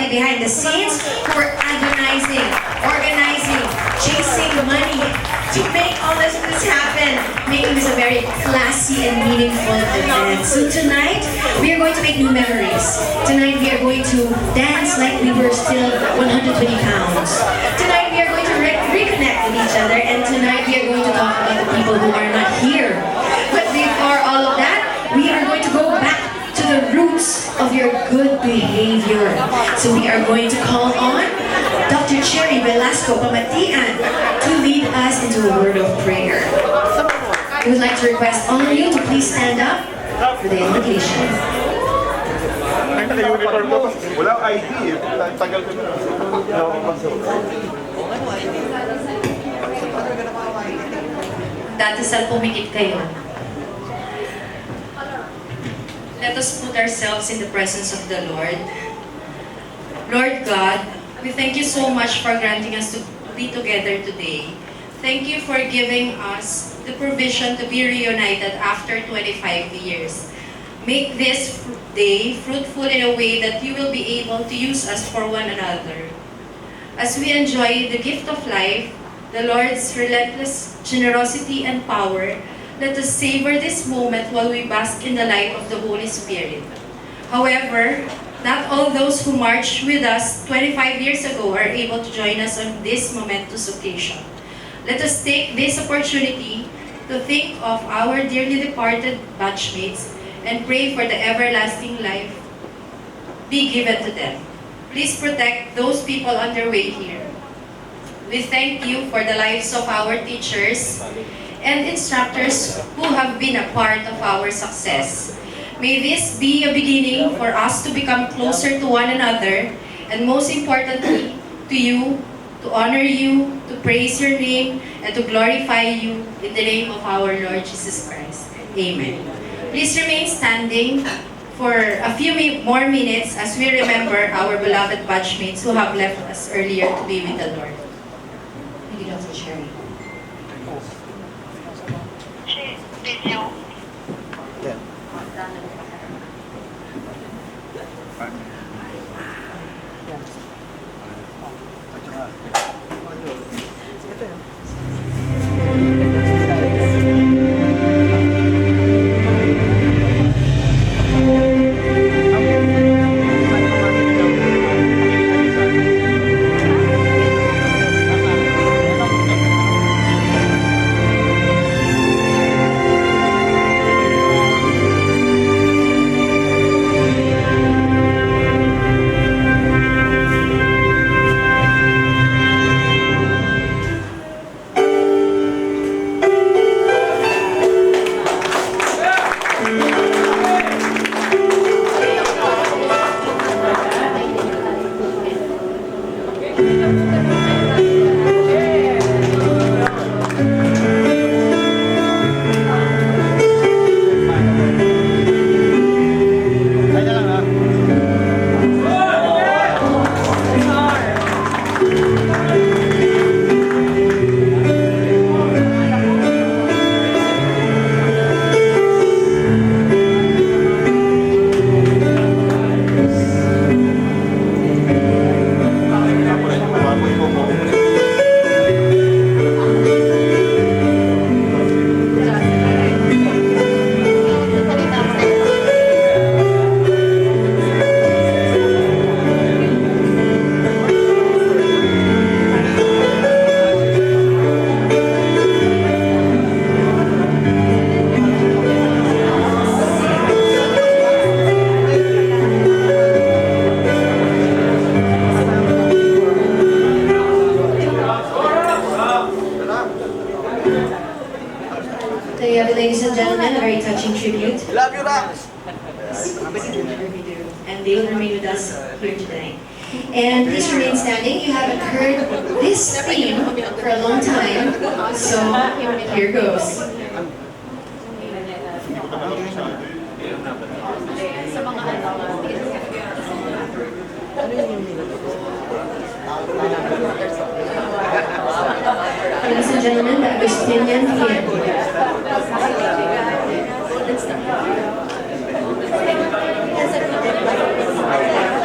everybody behind the scenes who are agonizing, organizing, chasing money to make all this happen, making this a very classy and meaningful event. So tonight, we are going to make new memories. Tonight, we are going to dance like we were still 120 pounds. Tonight, we are going to reconnect with each other, and tonight, we are going to talk about the people who are not here. But before all of that, we are going to go back to the roots of your good behavior. So we are going to call on Dr. Cherry Velasco Pamatian to lead us into a word of prayer. We would like to request all of you to please stand up for the invocation. Walang ID eh. Tagal ko na. Datasal pumikit kayo. Let us put ourselves in the presence of the Lord. Lord God, we thank you so much for granting us to be together today. Thank you for giving us the provision to be reunited after 25 years. Make this day fruitful in a way that you will be able to use us for one another. As we enjoy the gift of life, the Lord's relentless generosity and power, let us savor this moment while we bask in the light of the Holy Spirit. However, not all those who marched with us 25 years ago are able to join us on this momentous occasion. Let us take this opportunity to think of our dearly departed batchmates and pray for the everlasting life be given to them. Please protect those people on their way here. We thank you for the lives of our teachers and instructors who have been a part of our success. May this be a beginning for us to become closer to one another, and most importantly, to you, to honor you, to praise your name, and to glorify you in the name of our Lord Jesus Christ. Amen. Please remain standing for a few more minutes as we remember our beloved batchmates who have left us earlier to be with the Lord. Thank you, Dr. Cherry. Ladies and gentlemen, a very touching tribute. Love you, Rax! And they will remain with us here today. And please remain standing. You haven't heard this theme for a long time, so here goes. Ladies and gentlemen, the Agustinian hymn.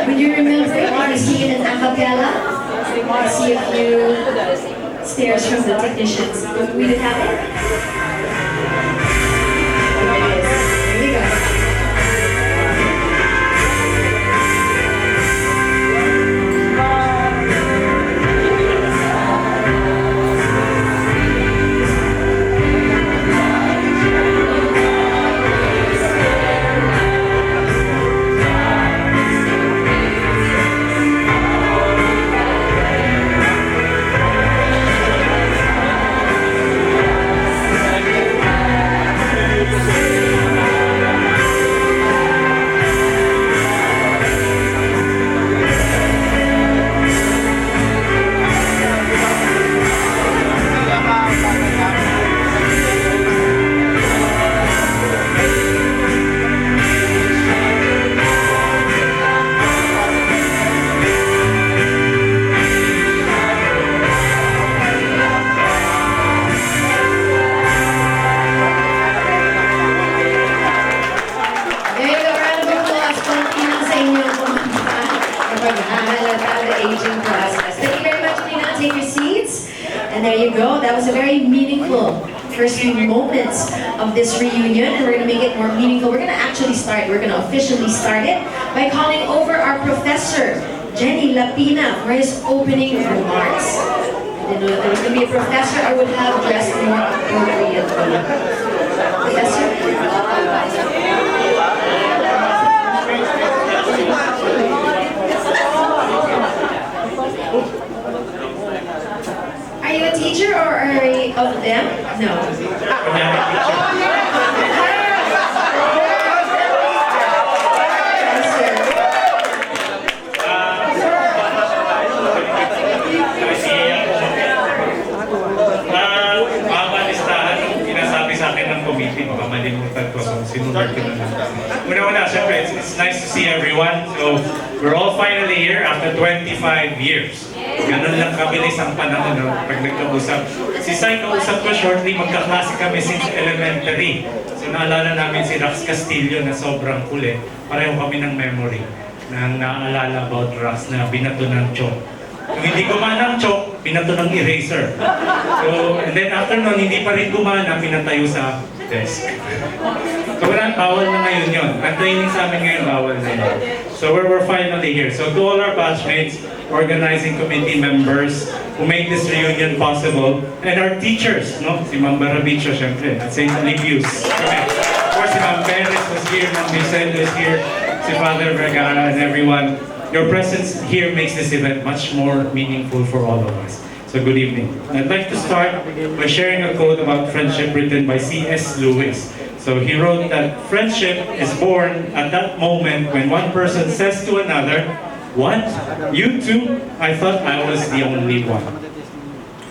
Would you remember this Gala. I see a few stares from the technicians. We didn't have it? Here we go. And there you go. That was a very meaningful first few moments of this reunion, and we're going to make it more meaningful. We're going to actually start. We're going to officially start it by calling over our professor, Jenny Lapina, for his opening remarks. I didn't know that there was going to be a professor. I would have dressed more appropriately. Professor? Are you a teacher or are you of them? No. It's nice to see everyone. So we're all finally here after 25 years. Ganun lang kabilis ang panahon pag nagkausap. Si Sai kausap ko shortly, magkaklase kami since elementary. So naalala namin si Rax Castillo na sobrang kulit. Pareho kami ng memory na naaalala about Rax na binato ng chok. Kung hindi gumana ang chok, binato ng eraser. So, and then after nun, hindi pa rin gumana, pinatayo sa desk. So wala, bawal na ngayon yun. Ang training sa amin ngayon, bawal na yun. So we're finally here. So to all our batchmates, organizing committee members who made this reunion possible, and our teachers, no? Si Ma'am Barabicho, syempre, at St. Livius. Of course, si Ma'am Perez was here, Ma'am Vicente was here, si Father Vergara, and everyone. Your presence here makes this event much more meaningful for all of us. So good evening. I'd like to start by sharing a quote about friendship written by C.S. Lewis. So he wrote that friendship is born at that moment when one person says to another, "What? You too? I thought I was the only one."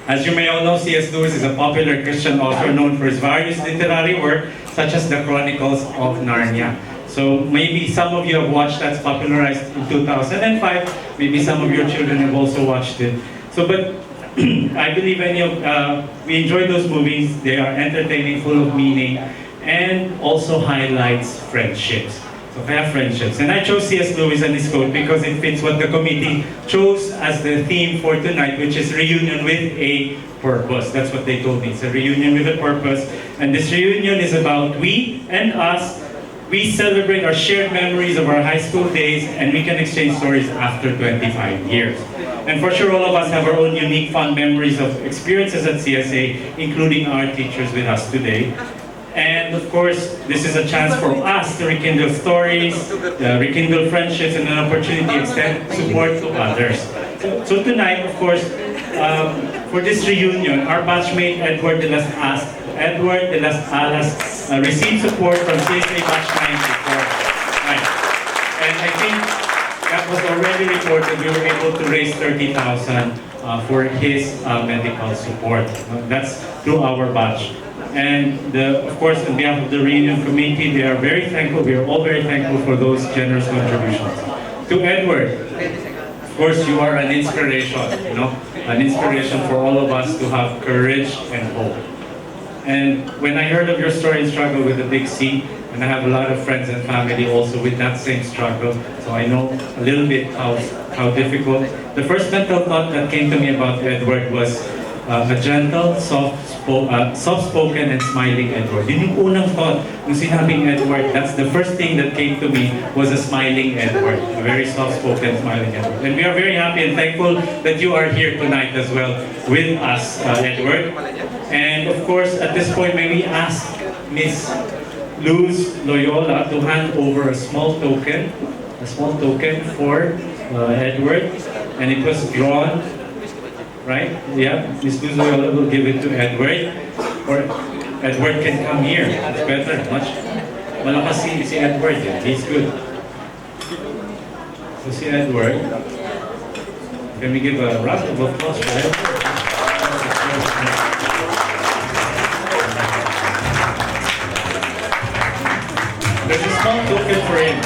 As you may all know, C.S. Lewis is a popular Christian author known for his various literary work, such as the Chronicles of Narnia. So maybe some of you have watched that's popularized in 2005. Maybe some of your children have also watched it. So, but I believe we enjoy those movies. They are entertaining, full of meaning, and also highlights friendships. So kaya friendships. And I chose C.S. Lewis and his quote because it fits what the committee chose as the theme for tonight, which is reunion with a purpose. That's what they told me. It's a reunion with a purpose. And this reunion is about we and us. We celebrate our shared memories of our high school days, and we can exchange stories after 25 years. And for sure, all of us have our own unique fun memories of experiences at CSA, including our teachers with us today. And of course, this is a chance for us to rekindle stories, rekindle friendships, and an opportunity to extend support to others. So tonight, of course, for this reunion, our batchmate Edward de las Alas received support from CSA Batch 94. Right. And I think that was already reported. We were able to raise 30,000 for his medical support. That's through our batch. And of course, on behalf of the reunion committee, they are very thankful. We are all very thankful for those generous contributions. To Edward, of course, you are an inspiration. An inspiration for all of us to have courage and hope. And when I heard of your story and struggle with the big C, and I have a lot of friends and family also with that same struggle, so I know a little bit how how difficult. The first mental thought that came to me about Edward was a gentle, soft-spoken and smiling Edward. Yun yung unang thought nung sinabing Edward. That's the first thing that came to me was a smiling Edward, a very soft-spoken, smiling Edward. And we are very happy and thankful that you are here tonight as well with us, Edward. And of course, at this point, may we ask Miss Luz Loyola to hand over a small token for Edward, and it was drawn. Right? Yeah, Miss Luz Loyola will give it to Edward. Or Edward can come here. It's better. Much. Malakas si Edward. Yeah. He's good. So si Edward. Can we give a round of applause for Edward? There's a small token for him.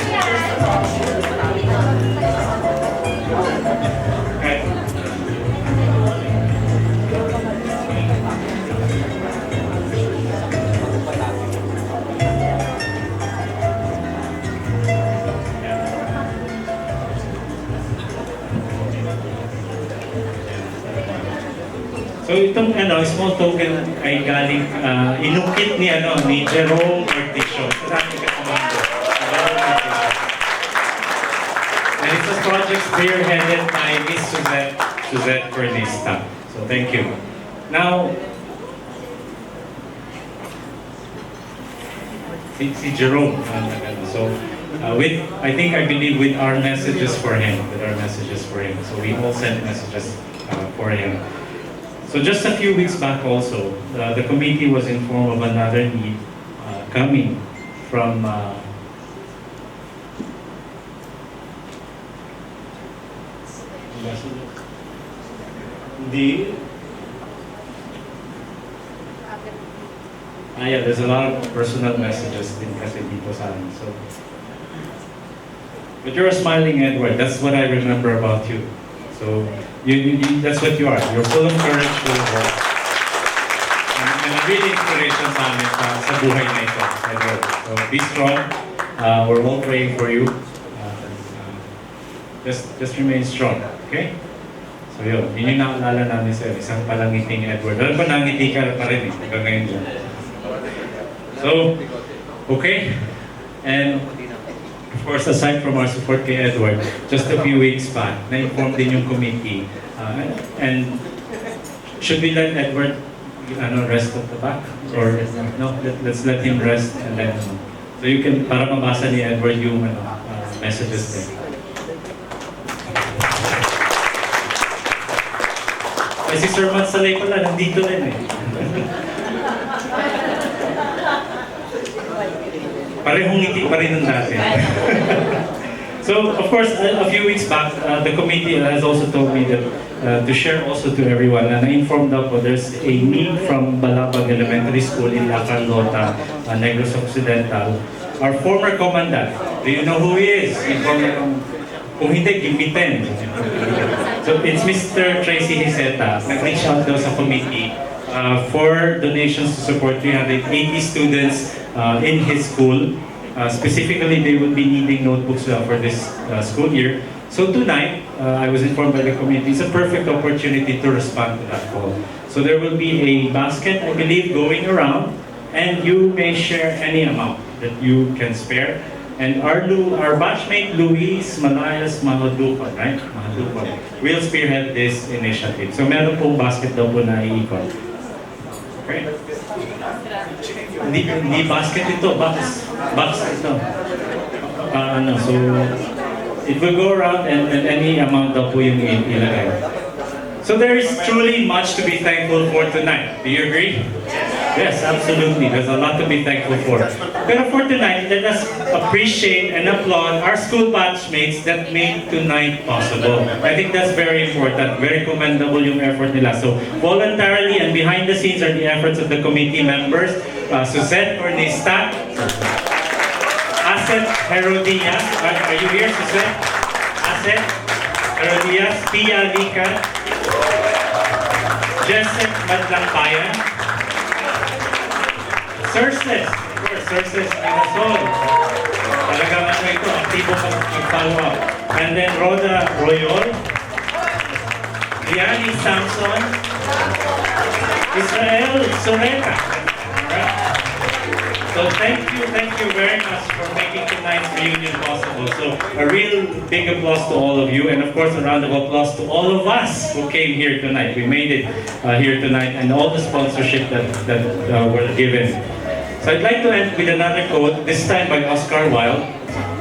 So itong small token ay galing inukit ni Jerome Orticio. And it's a project spearheaded by Miss Suzette Cornista. So thank you. Now, si Jerome. So I believe with our messages for him. So we all sent messages for him. So just a few weeks back also, the committee was informed of another need coming from there's a lot of personal messages din kasi dito sa amin. So, but you're a smiling Edward. That's what I remember about you. So, that's what you are. You're full of courage, full of hope. And really inspiration sa amin sa buhay na ito, Edward. So, be strong. We're all praying for you. Just remain strong, okay? So yun yung naalala namin sa isang palangiting Edward. Alam ko nangiti ka pa rin hanggang ngayon dyan. So, okay. And of course, aside from our support kay Edward, just a few weeks back, na-inform din yung committee. And should we let Edward rest at the back? Or no, let's let him rest and then so you can, para mabasa ni Edward yung messages there. Si Sir Matt Salay pala, nandito rin eh. Parehong ngiti pa rin ng dati. So, of course, a few weeks back, the committee has also told me that to share also to everyone, and I informed ako there's a need from Balabag Elementary School in La Carlota, Negros Occidental. Our former commandant, do you know who he is? Kung hindi, gimbitin. So it's Mr. Tracy Hiseta. Nag-reach out daw sa committee for donations to support 380 students in his school. Specifically, they will be needing notebooks for this school year. So tonight, I was informed by the committee, it's a perfect opportunity to respond to that call. So there will be a basket, I believe, going around, and you may share any amount that you can spare. And our batchmate Luis Malayas Mahadukon, right? Mahadukon, will spearhead this initiative. So meron pong basket daw po na iikot. Okay? Hindi basket ito, box ito. So it will go around and any amount daw po yung ilagay. So there is truly much to be thankful for tonight. Do you agree? Yes, absolutely. There's a lot to be thankful for. But for tonight, let us appreciate and applaud our school batchmates that made tonight possible. I think that's very important, very commendable yung effort nila. So voluntarily and behind the scenes are the efforts of the committee members, Suzette Cornista, Asset Herodias. Are you here, Suzette? Asset Herodias, Pia Lica, Jesset Madlampayan, Circes, Resources Minasol. Talagang ano ito, aktibo pa mag-follow up. And then Rhoda Royol, Liani Samson, Israel Soreta. Right? So thank you very much for making tonight's reunion possible. So a real big applause to all of you, and of course a round of applause to all of us who came here tonight. We made it here tonight, and all the sponsorship that were given. So I'd like to end with another quote, this time by Oscar Wilde.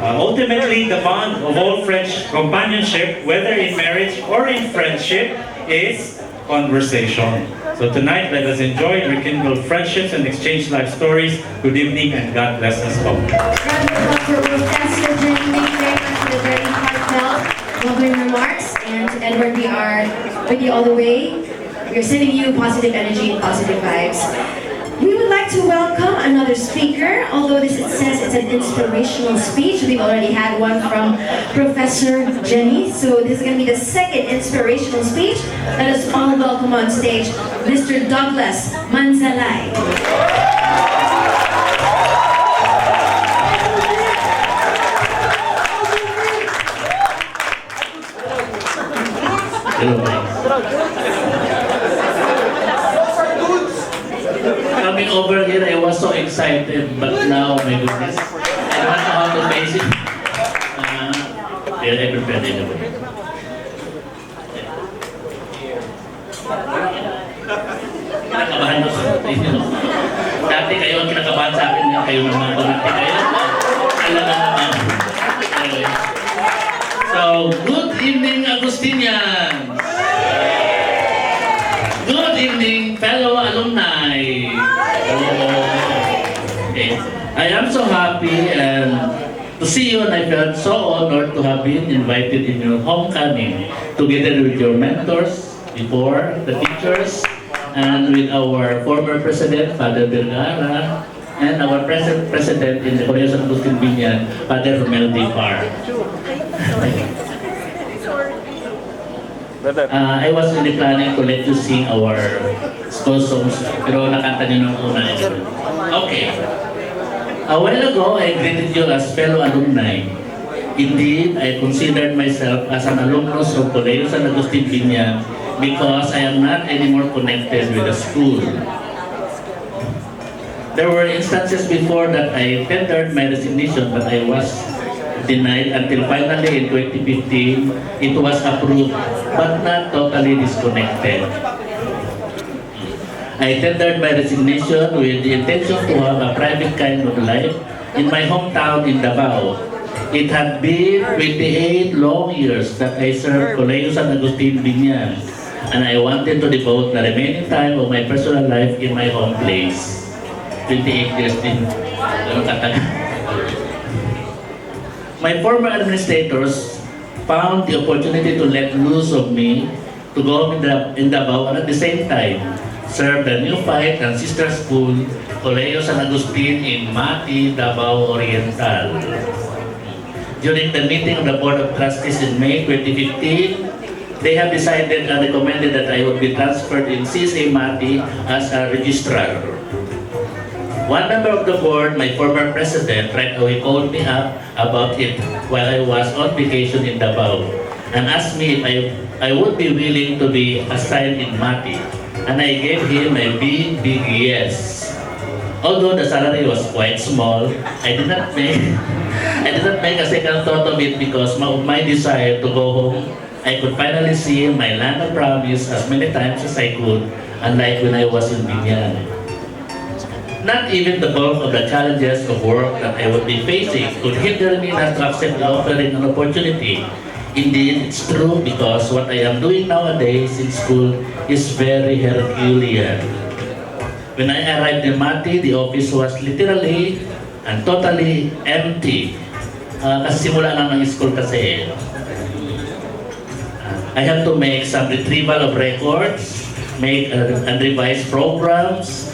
Ultimately, the bond of all companionship, whether in marriage or in friendship, is conversation. So tonight, let us enjoy, rekindle friendships, and exchange life stories. Good evening, and God bless us all. Round of applause for Professor Jenny. Thank you very much for the very heartfelt, loving remarks. And Edward, we are with you all the way. We're sending you positive energy and positive vibes. We would like to welcome another speaker, although it says it's an inspirational speech. We've already had one from Professor Jenny, so this is going to be the second inspirational speech. Let us all welcome on stage Mr. Douglas Manzalay. Coming over here, I was so excited, but now, my goodness, I don't know how to face it. I prepared anyway. Kinakabahan ako. Dati kayo ang kinakabahan sa akin, kayo naman konti kayo. Talaga naman. Anyway. So, good evening, Agustinians! Good evening, fellow alumni. Okay. I am so happy to see you, and I felt so honored to have been invited in your homecoming together with your mentors before, the teachers, and with our former president, Father Vergara, and our present president in the Colegio San Agustin Binyan, Father Romel D. Par. I was really planning to let you sing our school songs, pero nakanta niyo nung una. Okay. A while ago, I greeted you as fellow alumni. Indeed, I considered myself as an alumnus of Colegio San Agustin Binyan because I am not anymore connected with the school. There were instances before that I tendered my resignation, but I was denied until finally in 2015 it was approved, but not totally disconnected. I tendered my resignation with the intention to have a private kind of life in my hometown in Davao. It had been 28 long years that I served Colegio San Agustin Binyan, and I wanted to devote the remaining time of my personal life in my home place. 28 years din. Ganun katagal. My former administrators found the opportunity to let loose of me to go in Davao and at the same time serve the new fight and sister school, Colegio San Agustin in Makati, Davao Oriental. During the meeting of the Board of Trustees in May 2015, they have decided and recommended that I would be transferred in CSA Makati as a registrar. One member of the board, my former president, right away called me up about it while I was on vacation in Davao and asked me if I would be willing to be assigned in Makati. And I gave him a big yes. Although the salary was quite small, I did not make a second thought of it because of my desire to go home. I could finally see my land of promise as many times as I could, unlike when I was in Binyan. Not even the bulk of the challenges of work that I would be facing could hinder me not to accept the offering an opportunity. Indeed, it's true because what I am doing nowadays in school is very Herculean. When I arrived in Makati, the office was literally and totally empty. Kasi simula lang ng school kasi. I have to make some retrieval of records, make and revise programs,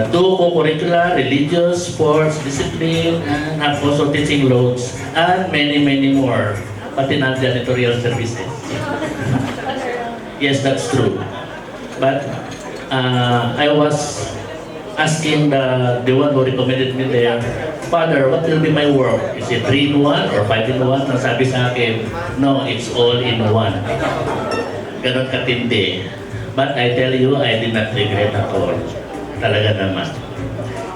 do co-curricular, religious, sports, discipline, and have also teaching loads, and many more. Pati na janitorial services. Yes, that's true. But I asking the one who recommended me there, Father, what will be my work? Is it 3 in 1 or 5 in 1? Ang sabi sa akin, no, it's all in 1. Ganon katindi. But I tell you, I did not regret at all. Talaga naman.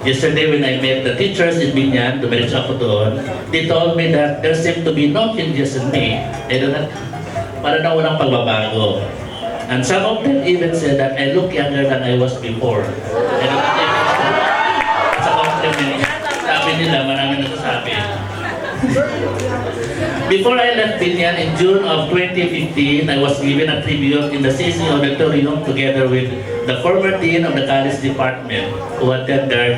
Yesterday when I met the teachers in Binyan, dumiretso ako doon, they told me that there seemed to be no changes in me. I don't know, para na walang pagbabago. And some of them even said that I look younger than I was before. I don't know, sa compliment, sabi nila, marami nagsasabi. Before I left Binyan in June of 2015, I was given a tribute in the CC Auditorium together with the former dean of the college department who attended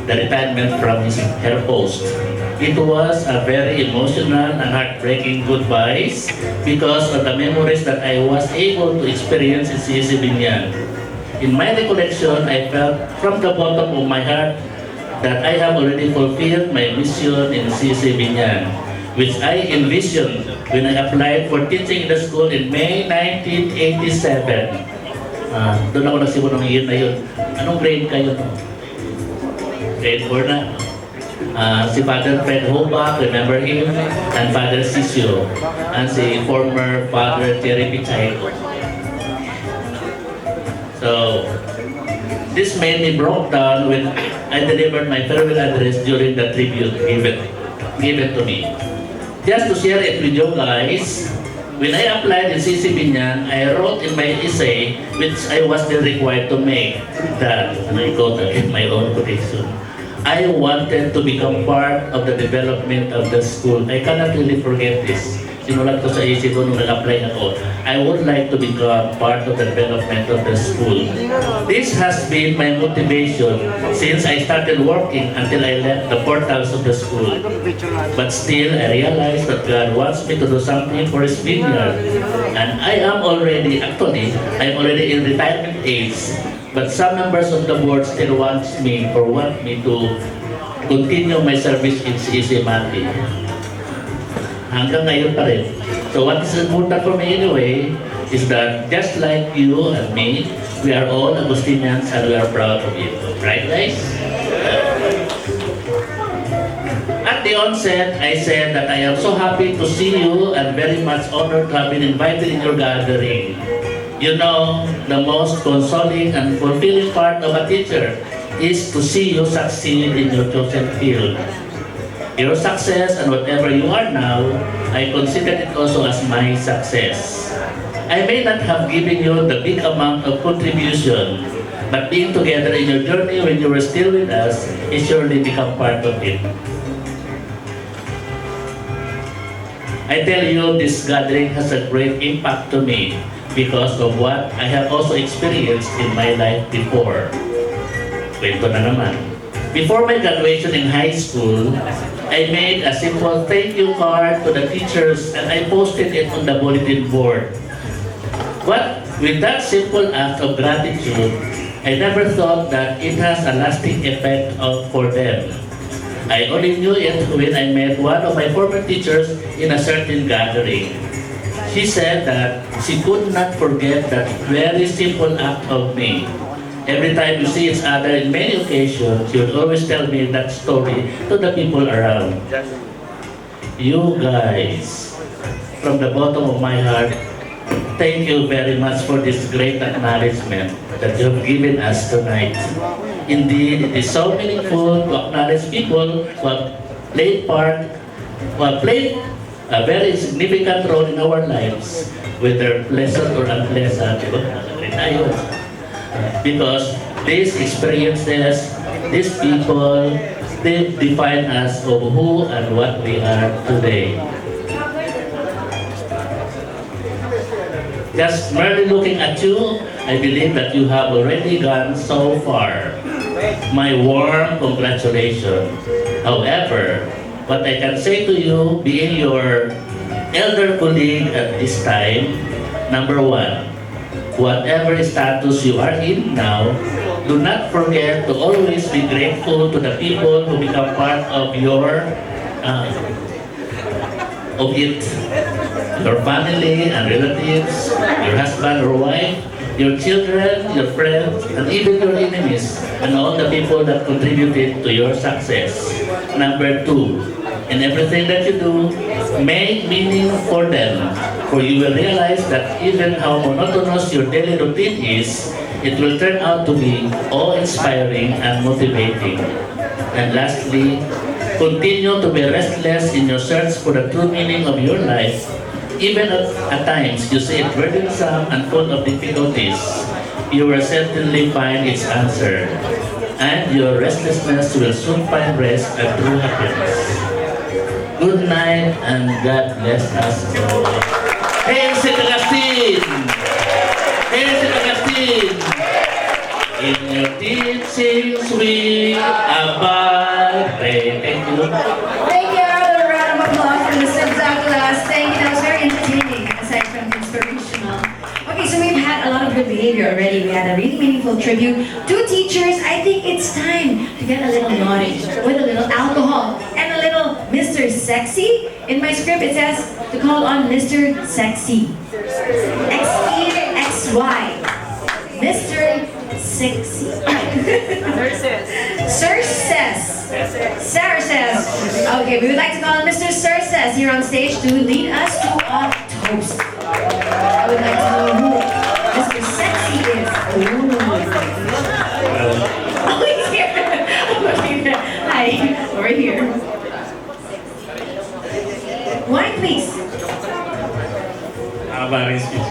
the retirement from her post. It was a very emotional and heartbreaking goodbyes because of the memories that I was able to experience in CC Binyan. In my recollection, I felt from the bottom of my heart that I have already fulfilled my mission in CC Binyan, which I envisioned when I applied for teaching in the school in May 1987. Doon ako nagsimula ng year na yun. Anong grade kayo? Grade 4 na. Si Father Fred Hobach, remember him? And Father Sisio. And si former Father Terry Pichayco. So, this made me broke down when I delivered my farewell address during the tribute given to me. Just to share it with you guys, when I applied in CC Binyan, I wrote in my essay, which I was still required to make, that, and I quote again my own quotation, I wanted to become part of the development of the school. I cannot really forget this. Sinulat ko sa isip ko nung nag-apply ako. I would like to become part of the development of the school. This has been my motivation since I started working until I left the portals of the school. But still, I realized that God wants me to do something for His vineyard. And I'm already in retirement age. But some members of the board still want me to continue my service in CC Makati. Hanggang ngayon pa rin. So what is important for me anyway is that just like you and me, we are all Agustinians and we are proud of it. Right guys? At the onset, I said that I am so happy to see you and very much honored to have been invited in your gathering. You know, the most consoling and fulfilling part of a teacher is to see you succeed in your chosen field. Your success and whatever you are now, I consider it also as my success. I may not have given you the big amount of contribution, but being together in your journey when you were still with us, it surely become part of it. I tell you, this gathering has a great impact to me because of what I have also experienced in my life before. Kwento na naman. Before my graduation in high school, I made a simple thank you card to the teachers and I posted it on the bulletin board. But with that simple act of gratitude, I never thought that it has a lasting effect for them. I only knew it when I met one of my former teachers in a certain gathering. She said that she could not forget that very simple act of me. Every time we see each other in many occasions, she would always tell me that story to the people around. You guys, from the bottom of my heart, thank you very much for this great acknowledgement that you have given us tonight. Indeed, it is so meaningful to acknowledge people who have played a very significant role in our lives, whether pleasant or unpleasant. Because these experiences, these people, they define us of who and what we are today. Just merely looking at you, I believe that you have already gone so far. My warm congratulations. However, what I can say to you, being your elder colleague at this time, number one, whatever status you are in now, do not forget to always be grateful to the people who become part of your family and relatives, your husband or wife, your children, your friends, and even your enemies, and all the people that contributed to your success. Number 2, in everything that you do, make meaning for them, for you will realize that even how monotonous your daily routine is, it will turn out to be awe-inspiring and motivating. And lastly, continue to be restless in your search for the true meaning of your life. Even at times you see it burdensome and full of difficulties, you will certainly find its answer. And your restlessness will soon find rest and true happiness. Good night and God bless us all. Hail St. Agustin! Hail St. Agustin! In your teachings we abide. Thank you. Thank you. A round of applause for the Subza class. Thank you. That was very entertaining, aside from inspirational. Okay, so we've had a lot of good behavior already. We had a really meaningful tribute to teachers. I think it's time to get a little naughty with a little alcohol and a little Mr. Sexy. In my script, it says to call on Mr. Sexy. X-E-X-Y. Mr. Sexy. Sir says. Sarah says. Okay, we would like to call on Mr. Sir says here on stage to lead us to a toast. I would like to know who Mr. Sexy is. Ooh. Oh, he's here. Hi, over here. Wine, please. Very speech.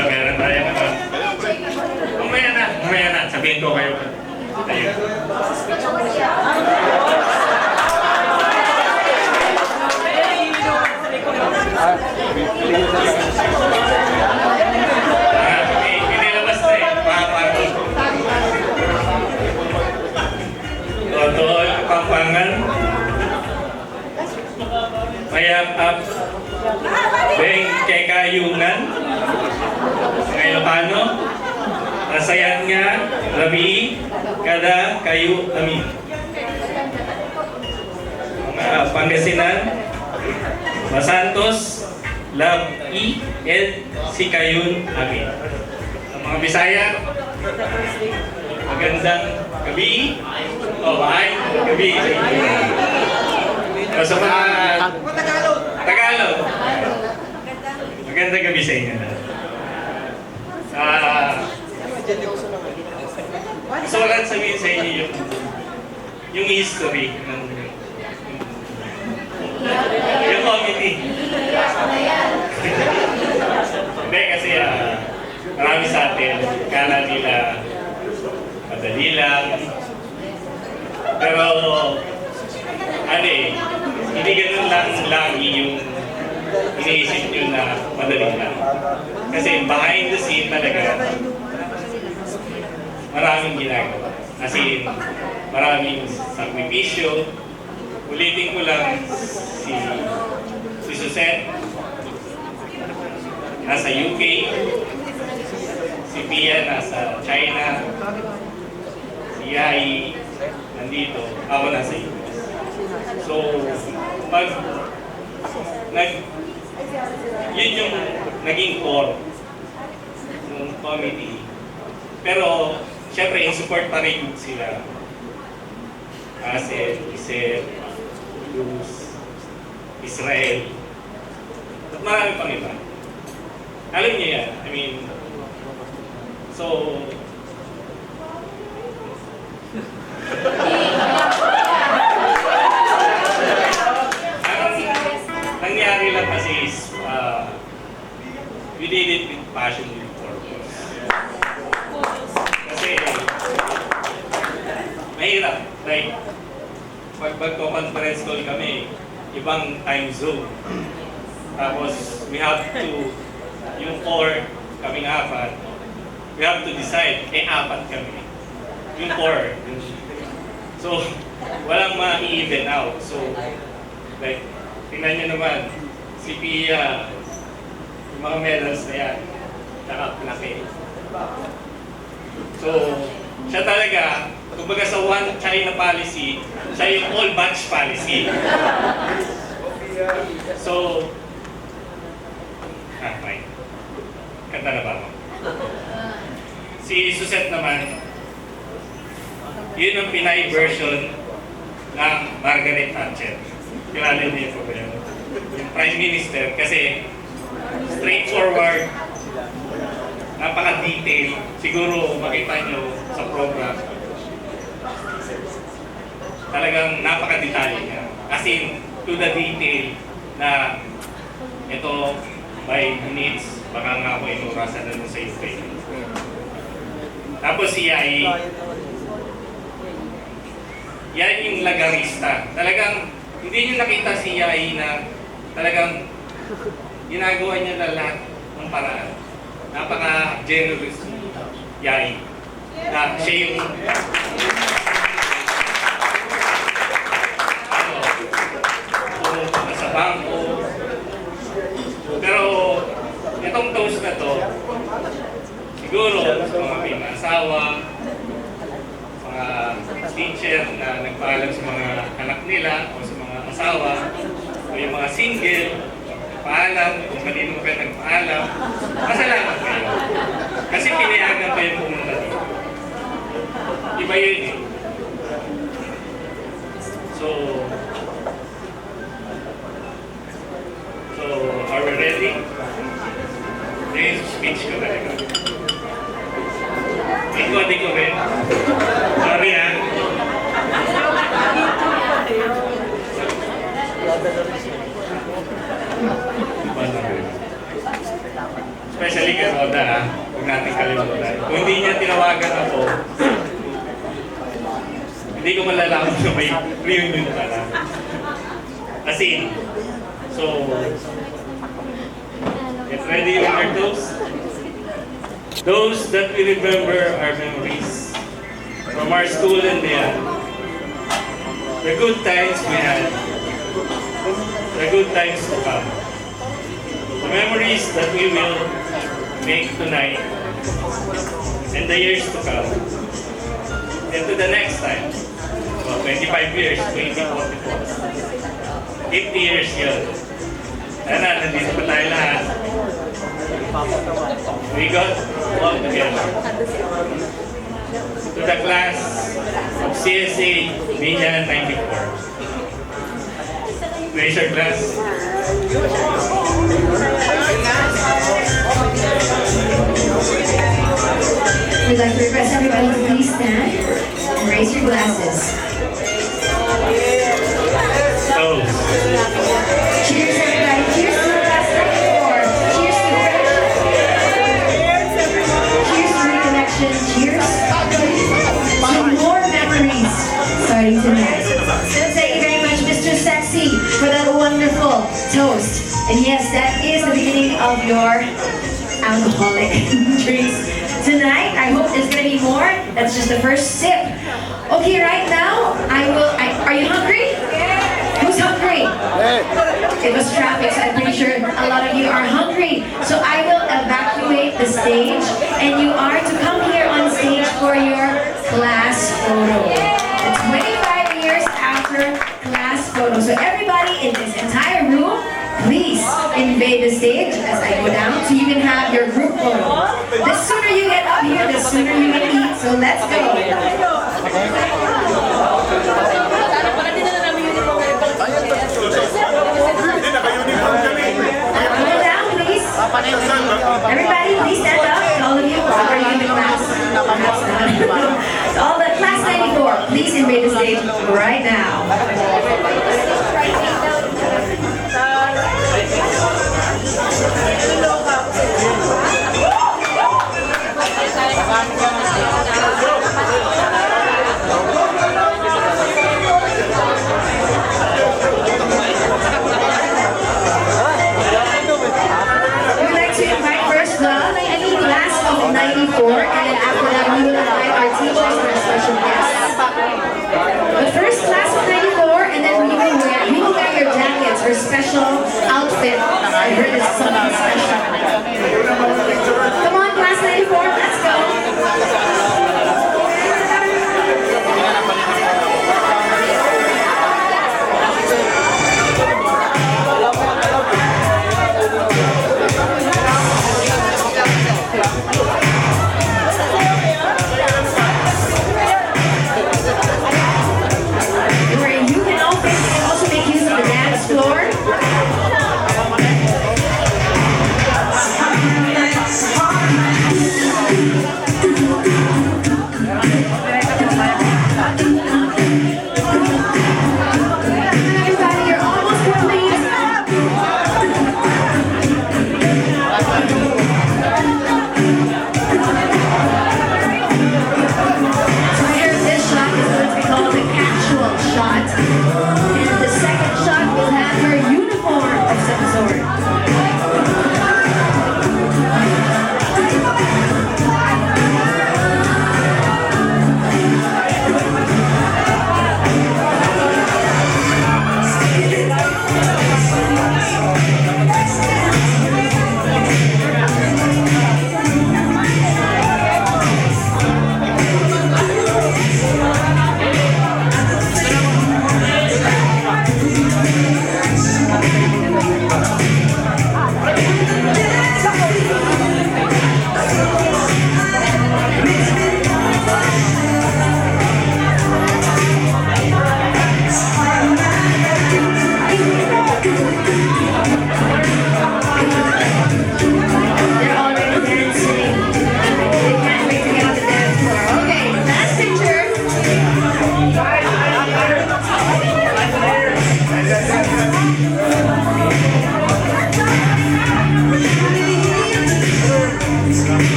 Meron tayo naman. Mamaya na. Sabihin ko kayo. Ayun. Pinilabas na eh. Papato. Toto, Pampangan. Mayapap. Beng Kekayungan. Ilocano. Nasayan nga. Labi. Kada kayo amin. Mga Pangasinan. Masantos. Love I. Ed. Sikayun amin. Ang mga Bisaya. Magandang gabi. Ay, gabi. Sa mga Tagalog. Magandang gabi sa inyo na. Gusto ko lang sabihin sa inyo yung history ng yung committee. Hindi kasi marami sa atin, kala nila madali lang. Pero hindi ganun lang lagi yung iniisip nyo na madali lang. Kasi behind the scene talaga, maraming ginagawa. Kasi maraming sakripisyo. Ulitin ko lang, si Suzette, nasa UK, si Pia nasa China, si Yai nandito, ako nasa US. So, yun yung naging core ng committee. Pero, syempre, in-support pa rin sila. Asel, Isel, Luz, Israel, at marami pang iba. Alam niyo yan. I mean, so, nangyari lang kasi is, we did it with passion, with purpose. Kasi, mahirap. Like, pag magko-conference call kami, ibang time zone. Tapos, we have to, yung core, kaming apat, we have to decide, apat kami. Yung core. So, walang ma-even out. So, like, tingnan nyo naman, si Pia, yung mga medals na yan, nakaplaki. So, siya talaga, Kumbaga sa One China policy, siya yung all batch policy. So, fine. Kanta na ba ako? Si Suzette naman, yun ang Pinay version ng Margaret Thatcher. Kilala niyo po ba yun? Yung Prime Minister, kasi straightforward, napaka-detail. Siguro makita nyo sa program. Talagang napaka-detalye niya. As in, to the detail na ito by minutes, baka nga ako inurasan na sa UK. Tapos si Yai, yan yung lagarista. Talagang, hindi nyo nakita si Yai na talagang ginagawa niya na lahat ng paraan. Napaka-generous Yai. Na siya yung pumunta sa bangko. Pero itong toast na to, siguro sa mga may asawa, mga teacher na nagpaalam sa mga anak nila o sa mga asawa, o yung mga single, paalam, kung kanino kayo nagpaalam, masalamat kayo. Kasi pinayagan kayo pumunta dito. Iba yun eh. So, are we ready? This is speech ko talaga. Di ko rin. Sorry ha. Especially kay Roda ha. Huwag natin kalimutan. Kung hindi niya tinawagan ako, hindi ko malalaman na may reunion pala. As in, so, get ready with your toast. Those that we remember our memories from our school and beyond. The good times we had. The good times to come. The memories that we will make tonight and the years to come. And to the next time. Well, 25 years, 2044. 50 years yun. Sana, nandito pa tayo lahat. We got all together. To the class of CSA Primea 94. Raise your glass. We'd like to request everybody to please stand and raise your glasses. So, Cheers, everybody. Cheers to the class 94. Cheers to friendship. Cheers to reconnection. Cheers to more memories starting tonight. Thank you very much, Mr. Sexy, for that wonderful toast. And yes, that is the beginning of your alcoholic drinks tonight. I hope there's gonna be more. That's just the first sip. Okay, right now, are you hungry? Who's hungry? It was traffic, so I'm pretty sure a lot of you are hungry. So I will evacuate the stage, and you are to come here on stage for your class photo. The 25 years after class photo. So everybody in this entire room, please invade the stage as I go down so you can have your group photo. The sooner you get up here, the sooner you can eat. So let's go. Go down, please. Everybody, please stand up. All of you, wherever you in the class. So all the class 94, please invade the stage right now. We'd like to invite first the class of 94, and then after that we will invite our teachers and our special guests. But first, class of 94, and then you will wear your jackets or special outfit. I heard it's something special.